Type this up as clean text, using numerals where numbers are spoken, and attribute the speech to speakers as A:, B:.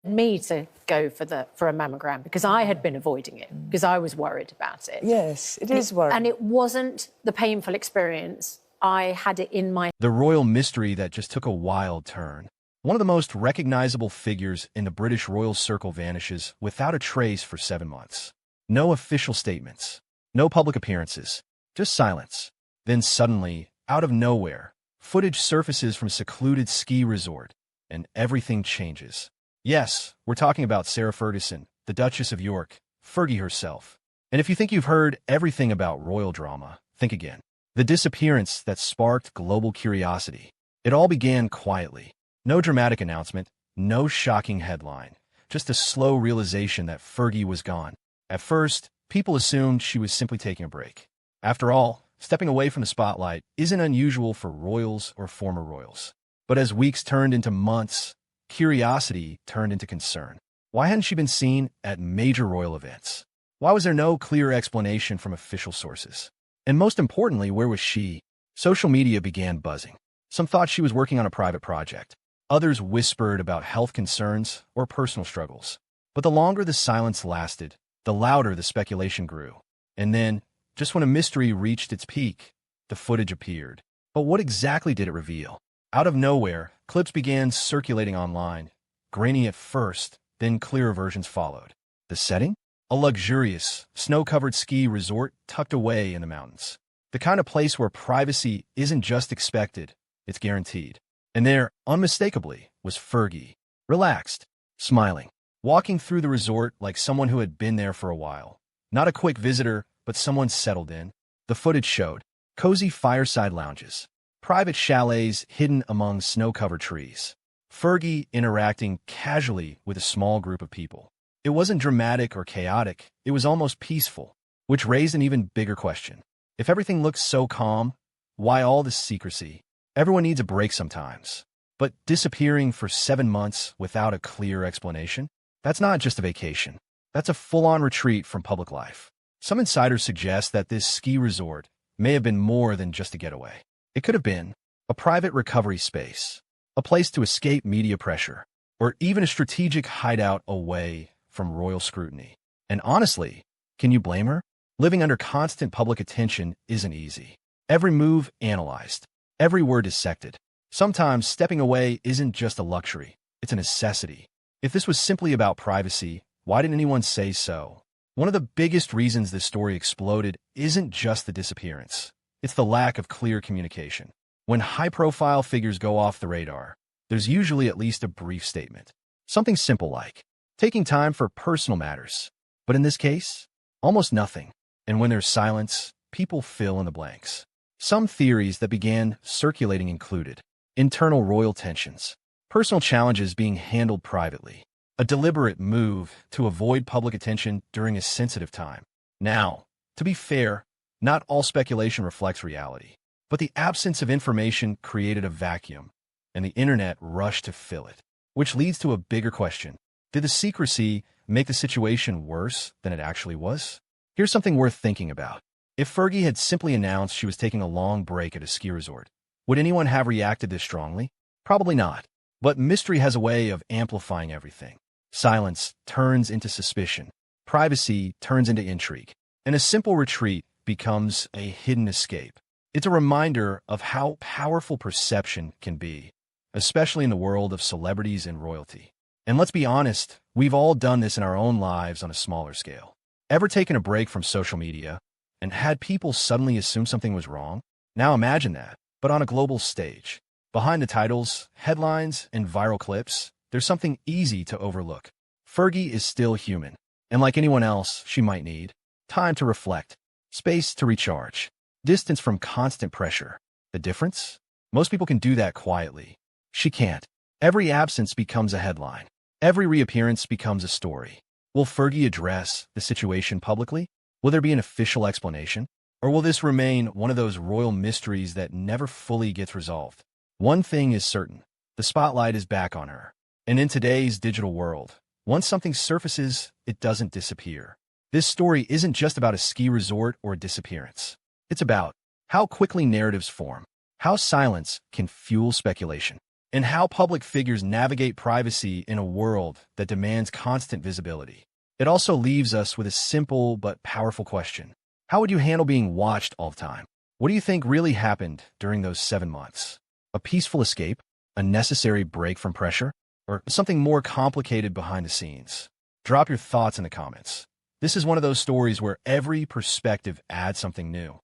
A: me to go for a mammogram because I had been avoiding it because I was worried about it.
B: Yes, it is worrying.
A: And it wasn't the painful experience. I had it in my...
C: The royal mystery that just took a wild turn. One of the most recognizable figures in the British royal circle vanishes without a trace for 7 months. No official statements, no public appearances, just silence. Then suddenly, out of nowhere, footage surfaces from a secluded ski resort, and everything changes. Yes, we're talking about Sarah Ferguson, the Duchess of York, Fergie herself. And if you think you've heard everything about royal drama, think again. The disappearance that sparked global curiosity. It all began quietly. No dramatic announcement, no shocking headline, just a slow realization that Fergie was gone. At first, people assumed she was simply taking a break. After all, stepping away from the spotlight isn't unusual for royals or former royals. But as weeks turned into months, curiosity turned into concern. Why hadn't she been seen at major royal events? Why was there no clear explanation from official sources? And most importantly, where was she? Social media began buzzing. Some thought she was working on a private project. Others whispered about health concerns or personal struggles. But the longer the silence lasted, the louder the speculation grew. And then, just when a mystery reached its peak, the footage appeared. But what exactly did it reveal? Out of nowhere, clips began circulating online. Grainy at first, then clearer versions followed. The setting? A luxurious, snow-covered ski resort tucked away in the mountains. The kind of place where privacy isn't just expected, it's guaranteed. And there, unmistakably, was Fergie, relaxed, smiling, walking through the resort like someone who had been there for a while. Not a quick visitor, but someone settled in. The footage showed cozy fireside lounges, private chalets hidden among snow-covered trees. Fergie interacting casually with a small group of people. It wasn't dramatic or chaotic, it was almost peaceful, which raised an even bigger question. If everything looks so calm, why all this secrecy? Everyone needs a break sometimes. But disappearing for 7 months without a clear explanation? That's not just a vacation. That's a full-on retreat from public life. Some insiders suggest that this ski resort may have been more than just a getaway. It could have been a private recovery space, a place to escape media pressure, or even a strategic hideout away from royal scrutiny. And honestly, can you blame her? Living under constant public attention isn't easy. Every move analyzed, every word dissected. Sometimes stepping away isn't just a luxury, it's a necessity. If this was simply about privacy, why didn't anyone say so? One of the biggest reasons this story exploded isn't just the disappearance. It's the lack of clear communication. When high-profile figures go off the radar, there's usually at least a brief statement. Something simple like, taking time for personal matters. But in this case, almost nothing. And when there's silence, people fill in the blanks. Some theories that began circulating included internal royal tensions, personal challenges being handled privately, a deliberate move to avoid public attention during a sensitive time. Now, to be fair, not all speculation reflects reality, but the absence of information created a vacuum, and the internet rushed to fill it. Which leads to a bigger question. Did the secrecy make the situation worse than it actually was? Here's something worth thinking about. If Fergie had simply announced she was taking a long break at a ski resort, would anyone have reacted this strongly? Probably not. But mystery has a way of amplifying everything. Silence turns into suspicion. Privacy turns into intrigue. And a simple retreat becomes a hidden escape. It's a reminder of how powerful perception can be, especially in the world of celebrities and royalty. And let's be honest, we've all done this in our own lives on a smaller scale. Ever taken a break from social media and had people suddenly assume something was wrong? Now imagine that, but on a global stage. Behind the titles, headlines, and viral clips, there's something easy to overlook. Fergie is still human, and like anyone else, she might need time to reflect, space to recharge, distance from constant pressure. The difference? Most people can do that quietly. She can't. Every absence becomes a headline. Every reappearance becomes a story. Will Fergie address the situation publicly? Will there be an official explanation? Or will this remain one of those royal mysteries that never fully gets resolved? One thing is certain. The spotlight is back on her. And in today's digital world, once something surfaces, it doesn't disappear. This story isn't just about a ski resort or a disappearance. It's about how quickly narratives form, how silence can fuel speculation, and how public figures navigate privacy in a world that demands constant visibility. It also leaves us with a simple but powerful question. How would you handle being watched all the time? What do you think really happened during those 7 months? A peaceful escape? A necessary break from pressure? Or something more complicated behind the scenes? Drop your thoughts in the comments. This is one of those stories where every perspective adds something new.